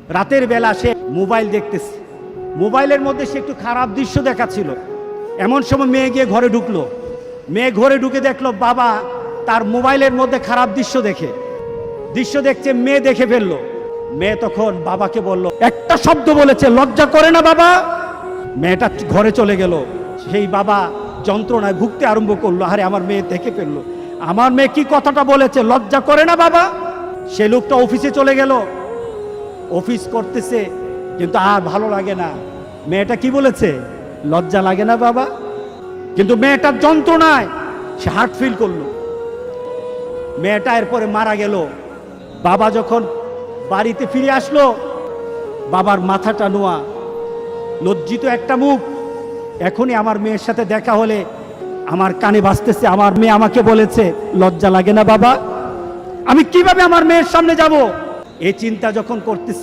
রাতের বেলা সে মোবাইল দেখতেছে, মোবাইলের মধ্যে সে একটু খারাপ দৃশ্য দেখাচ্ছিল। এমন সময় মেয়ে গিয়ে ঘরে ঢুকলো। মেয়ে ঘরে ঢুকে দেখলো বাবা তার মোবাইলের মধ্যে খারাপ দৃশ্য দেখছে, মেয়ে দেখে ফেললো। মেয়ে তখন বাবাকে বলল, একটা শব্দ বলেছে, লজ্জা করে না বাবা? মেয়েটা ঘরে চলে গেল। সেই বাবা যন্ত্রণায় ভুগতে আরম্ভ করলো, আরে আমার মেয়ে দেখে ফেললো, আমার মেয়ে কি কথাটা বলেছে, লজ্জা করে না বাবা? সে লোকটা অফিসে চলে গেল, অফিস করতেছে, কিন্তু আর ভালো লাগে না। মেয়েটা কি বলেছে, লজ্জা লাগে না বাবা? কিন্তু মেয়েটার যন্ত্রণায় সে হার্ট ফিল করলো। মেয়েটা এরপরে মারা গেল। বাবা যখন বাড়িতে ফিরে আসলো, বাবার মাথাটা নোয়া, লজ্জিত একটা মুখ। এখনই আমার মেয়ের সাথে দেখা হলে আমার কানে বাজতেছে, আমার মেয়ে আমাকে বলেছে, লজ্জা লাগে না বাবা? আমি কিভাবে আমার মেয়ের সামনে যাব? এই চিন্তা যখন করতেছে,